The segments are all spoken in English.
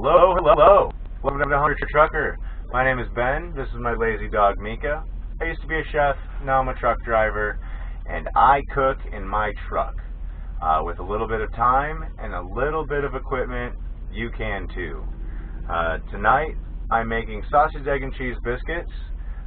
Hello, hello. Welcome to Hungry Trucker. My name is Ben. This is my lazy dog, Mika. I used to be a chef, now I'm a truck driver, and I cook in my truck. With a little bit of time and a little bit of equipment, you can too. Tonight, I'm making sausage, egg, and cheese biscuits.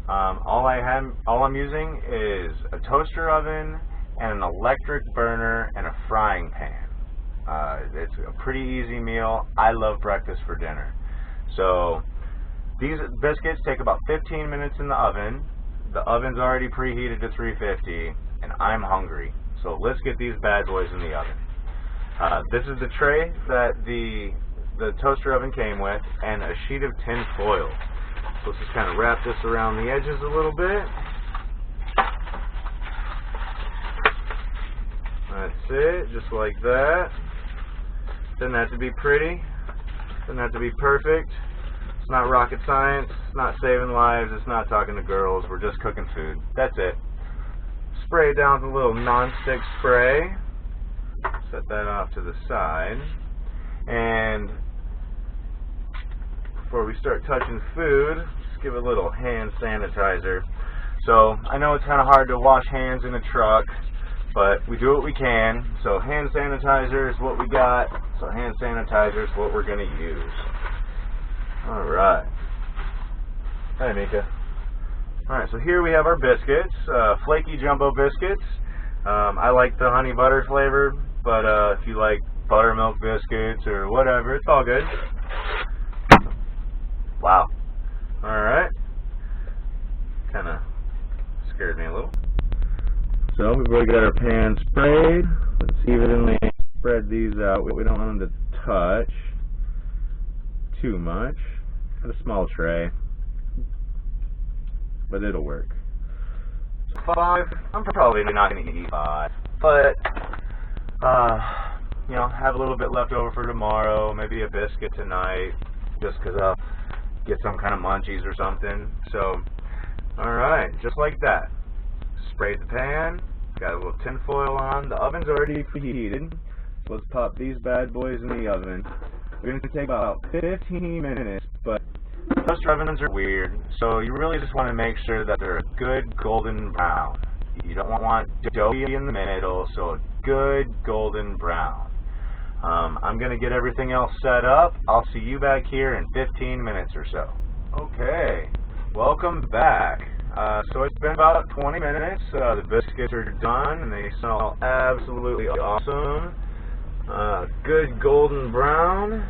All I'm using is a toaster oven and an electric burner and a frying pan. It's a pretty easy meal. I love breakfast for dinner. So these biscuits take about 15 minutes in the oven. The oven's already preheated to 350 and I'm hungry. So let's get these bad boys in the oven. This is the tray that the toaster oven came with and a sheet of tin foil. So let's just kind of wrap this around the edges a little bit. That's it, just like that. Doesn't have to be pretty. Doesn't have to be perfect. It's not rocket science. It's not saving lives. It's not talking to girls. We're just cooking food. That's it. Spray it down with a little non-stick spray. Set that off to the side. And before we start touching food, let's give it a little hand sanitizer. So I know it's kind of hard to wash hands in a truck, but we do what we can. So hand sanitizer is what we got. So hand sanitizer is what we're going to use. Alright. Hi, Mika. Alright, so here we have our biscuits. Flaky jumbo biscuits. I like the honey butter flavor, but if you like buttermilk biscuits or whatever, it's all good. Wow. Alright. Kind of scared me a little. So we've already got our pan sprayed. Let's evenly spread these out. We don't want them to touch too much. Got a small tray, but it'll work. 5. I'm probably not going to eat 5, but you know, have a little bit left over for tomorrow. Maybe a biscuit tonight, just because I'll get some kind of munchies or something. So, all right, just like that. Sprayed the pan, got a little tin foil on. The oven's already preheated. So let's pop these bad boys in the oven. We're going to take about 15 minutes, but toaster ovens are weird, so you really just want to make sure that they're a good golden brown. You don't want doughy in the middle, so a good golden brown. I'm going to get everything else set up. I'll see you back here in 15 minutes or so. Okay, welcome back. So it's been about 20 minutes. The biscuits are done and they smell absolutely awesome. Good golden brown.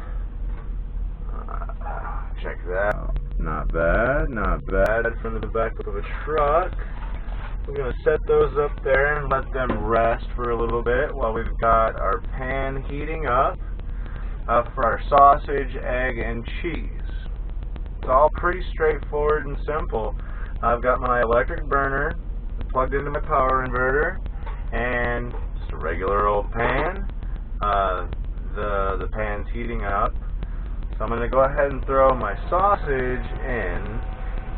Check that out. Not bad, not bad. From the back of a truck. We're going to set those up there and let them rest for a little bit while we've got our pan heating up for our sausage, egg, and cheese. It's all pretty straightforward and simple. I've got my electric burner plugged into my power inverter and just a regular old pan. The pan's heating up. So I'm going to go ahead and throw my sausage in.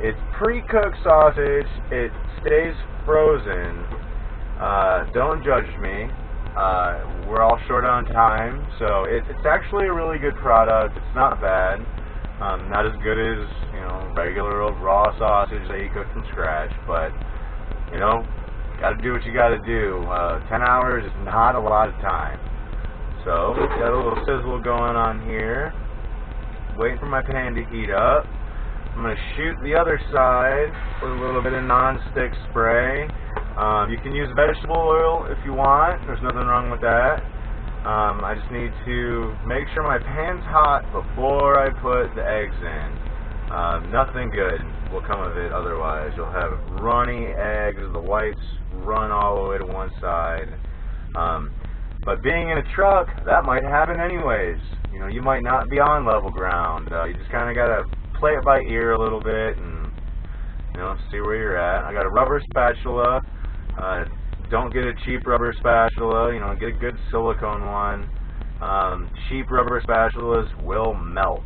It's pre-cooked sausage. It stays frozen. Don't judge me. We're all short on time, so it's actually a really good product. It's not bad. Not as good as, you know, regular old raw sausage that you cook from scratch, but, you know, gotta do what you gotta do. 10 hours is not a lot of time. So, got a little sizzle going on here. Waiting for my pan to heat up. I'm going to shoot the other side with a little bit of non-stick spray. You can use vegetable oil if you want. There's nothing wrong with that. I just need to make sure my pan's hot before I put the eggs in. Nothing good will come of it otherwise. You'll have runny eggs. The whites run all the way to one side. But being in a truck, that might happen anyways. You know, you might not be on level ground. You just kind of got to play it by ear a little bit and, you know, see where you're at. I got a rubber spatula. Don't get a cheap rubber spatula. You know, get a good silicone one. Cheap rubber spatulas will melt.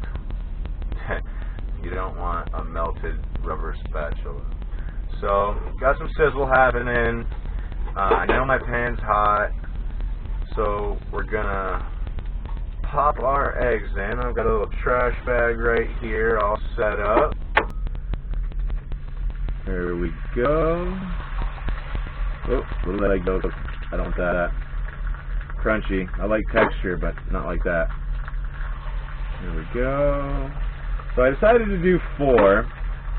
You don't want a melted rubber spatula. So, got some sizzle happening. I know my pan's hot. So we're gonna pop our eggs in. I've got a little trash bag right here all set up. There we go. Oh, little egg yolk. I don't want that. Crunchy. I like texture, but not like that. There we go. So I decided to do 4.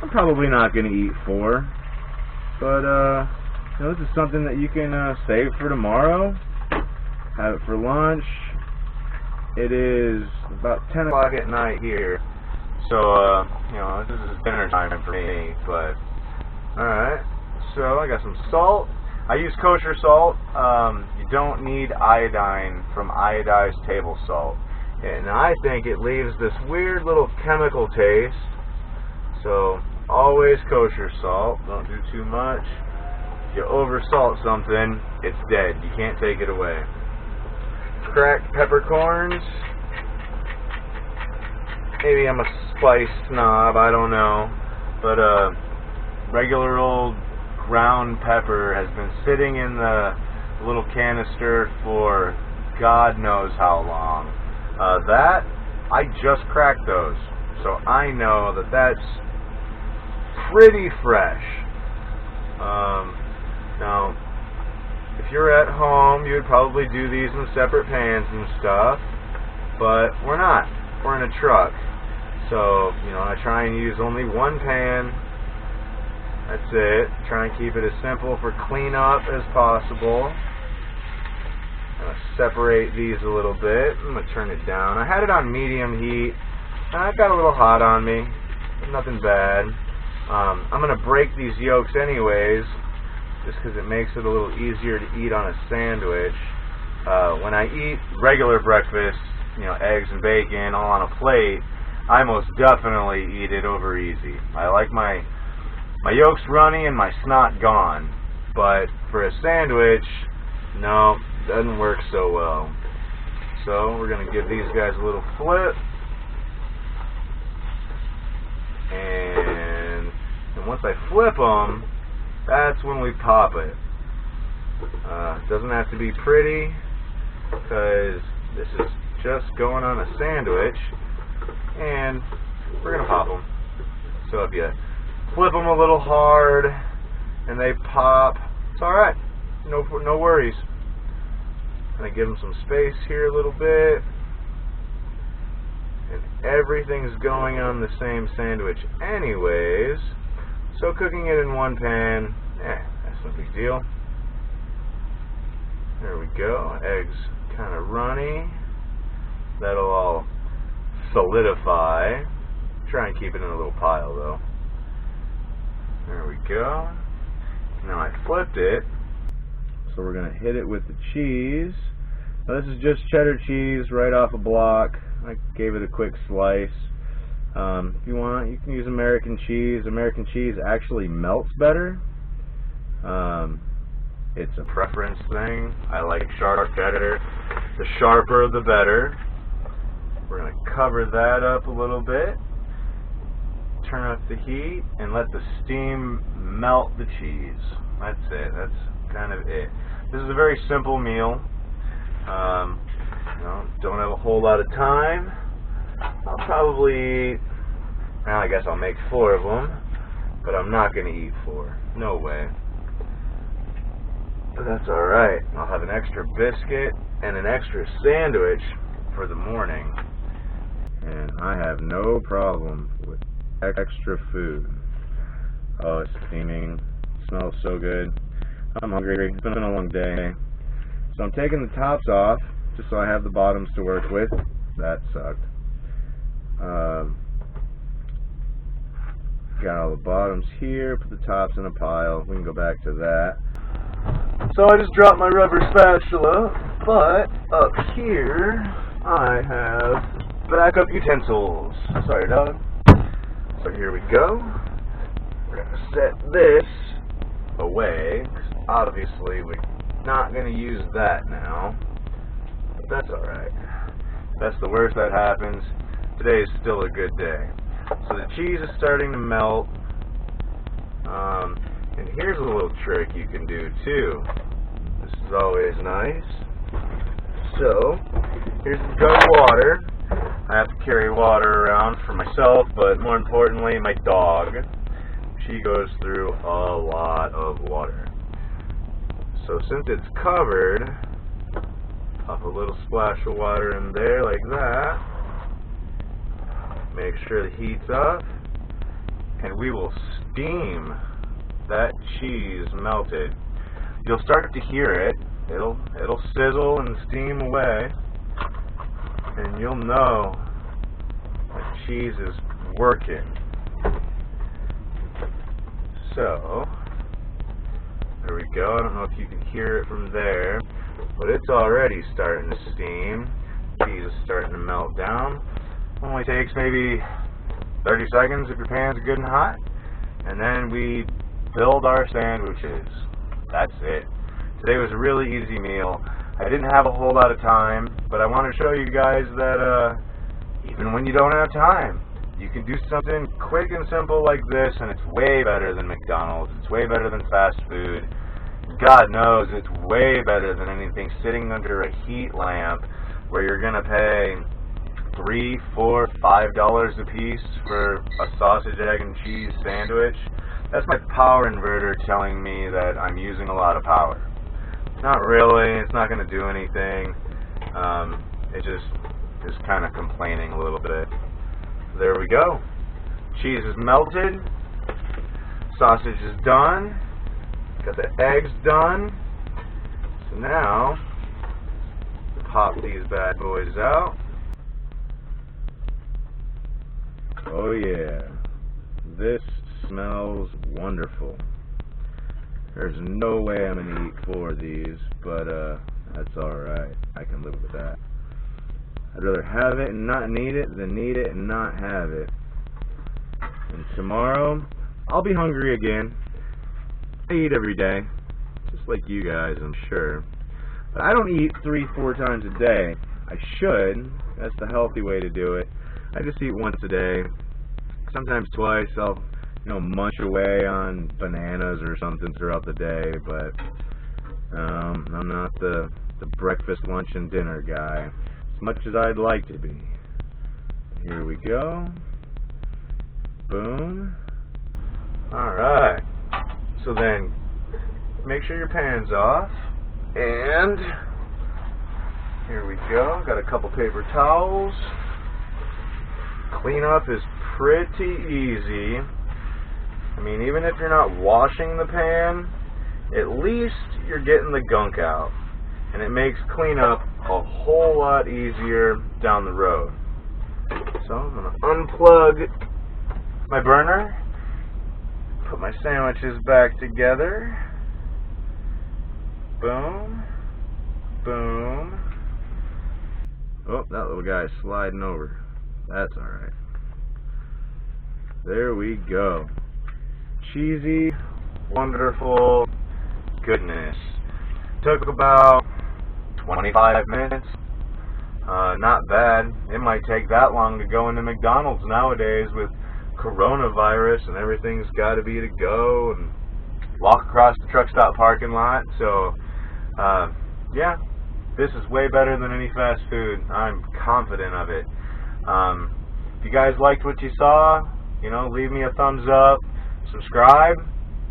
I'm probably not going to eat 4, but you know, this is something that you can save for tomorrow. Have it for lunch. It is about 10 o'clock at night here, so you know, this is dinner time for me. But all right, so I got some salt. I use kosher salt. You don't need iodine from iodized table salt, and I think it leaves this weird little chemical taste. So always kosher salt. Don't do too much. If you over salt something, it's dead. You can't take it away. Cracked peppercorns. Maybe I'm a spice snob, I don't know. But regular old ground pepper has been sitting in the little canister for God knows how long. That, I just cracked those. So I know that that's pretty fresh. Now, if you're at home, you would probably do these in separate pans and stuff, but we're not. We're in a truck. So, you know, I try and use only one pan. That's it. Try and keep it as simple for cleanup as possible. I'm going to separate these a little bit. I'm going to turn it down. I had it on medium heat, and it got a little hot on me. Nothing bad. I'm going to break these yolks anyways, just because it makes it a little easier to eat on a sandwich. When I eat regular breakfast, you know, eggs and bacon all on a plate, I most definitely eat it over easy. I like my yolks runny and my snot gone. But for a sandwich, no, doesn't work so well. So we're going to give these guys a little flip. And once I flip them, that's when we pop it. Doesn't have to be pretty, because this is just going on a sandwich, and we're going to pop them. So if you flip them a little hard and they pop, it's alright. No worries. Going to give them some space here a little bit. And everything's going on the same sandwich anyways. So cooking it in one pan, that's no big deal. There we go. Eggs kind of runny. That'll all solidify. Try and keep it in a little pile though. There we go. Now I flipped it. So we're going to hit it with the cheese. Now this is just cheddar cheese right off a block. I gave it a quick slice. If you want, you can use American cheese. American cheese actually melts better. It's a preference thing. I like sharp cheddar. The sharper, the better. We're going to cover that up a little bit. Turn up the heat and let the steam melt the cheese. That's it. That's kind of it. This is a very simple meal. You know, don't have a whole lot of time. I'll probably eat, well, I guess I'll make 4 of them, but I'm not going to eat 4. No way. But that's alright. I'll have an extra biscuit and an extra sandwich for the morning. And I have no problem with extra food. Oh, it's steaming. It smells so good. I'm hungry. It's been a long day. So I'm taking the tops off, just so I have the bottoms to work with. That sucked. Got all the bottoms here, put the tops in a pile. We can go back to that. So I just dropped my rubber spatula, but up here I have backup utensils. Sorry, dog. So here we go. We're going to set this away, because obviously we're not going to use that now. But that's alright. That's the worst that happens. Today is still a good day. So the cheese is starting to melt. And here's a little trick you can do too. This is always nice. So Here's the jug of water. I have to carry water around for myself, but more importantly, my dog. She goes through a lot of water. So since it's covered, pop a little splash of water in there like that. Make sure the heat's up, and we will steam that cheese melted. You'll start to hear it. It'll sizzle and steam away, and you'll know that cheese is working. So there we go. I don't know if you can hear it from there, but it's already starting to steam. Cheese is starting to melt down. Only takes maybe 30 seconds if your pan's good and hot, and then we build our sandwiches. That's it. Today was a really easy meal. I didn't have a whole lot of time, but I want to show you guys that even when you don't have time, you can do something quick and simple like this, and it's way better than McDonald's. It's way better than fast food. God knows it's way better than anything sitting under a heat lamp where you're going to pay $3, $4, $5 a piece for a sausage, egg, and cheese sandwich. That's my power inverter telling me that I'm using a lot of power. Not really. It's not going to do anything. It just is kind of complaining a little bit. There we go. Cheese is melted. Sausage is done. Got the eggs done. So now, pop these bad boys out. Oh yeah, this smells wonderful. There's no way I'm gonna eat 4 of these, but that's alright. I can live with that. I'd rather have it and not need it than need it and not have it. And tomorrow, I'll be hungry again. I eat every day, just like you guys, I'm sure. But I don't eat 3, 4 times a day. I should. That's the healthy way to do it. I just eat once a day, sometimes twice. I'll, munch away on bananas or something throughout the day, but I'm not the breakfast, lunch, and dinner guy, as much as I'd like to be. Here we go. Boom. Alright. So then, make sure your pan's off, and here we go. Got a couple paper towels. Cleanup is pretty easy. I mean, even if you're not washing the pan, at least you're getting the gunk out. And it makes cleanup a whole lot easier down the road. So I'm going to unplug my burner, put my sandwiches back together. Boom. Boom. Oh, that little guy's sliding over. That's alright. There we go. Cheesy, wonderful goodness. Took about 25 minutes. Not bad. It might take that long to go into McDonald's nowadays with coronavirus and everything's got to be to go and walk across the truck stop parking lot. So, yeah, this is way better than any fast food. I'm confident of it. If you guys liked what you saw, leave me a thumbs up, subscribe.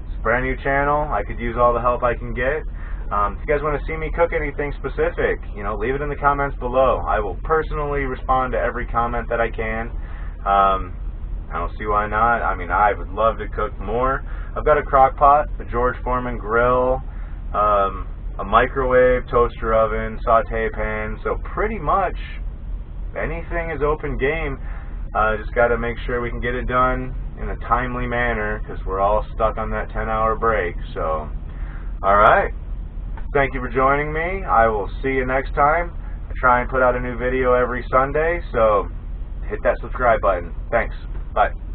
It's a brand new channel. I could use all the help I can get. If you guys want to see me cook anything specific, leave it in the comments below. I will personally respond to every comment that I can. I don't see why not. I mean, I would love to cook more. I've got a crock pot, a George Foreman grill, a microwave, toaster oven, saute pan, so pretty much anything is open game. Just got to make sure we can get it done in a timely manner because we're all stuck on that 10-hour break. So, alright. Thank you for joining me. I will see you next time. I try and put out a new video every Sunday, so hit that subscribe button. Thanks. Bye.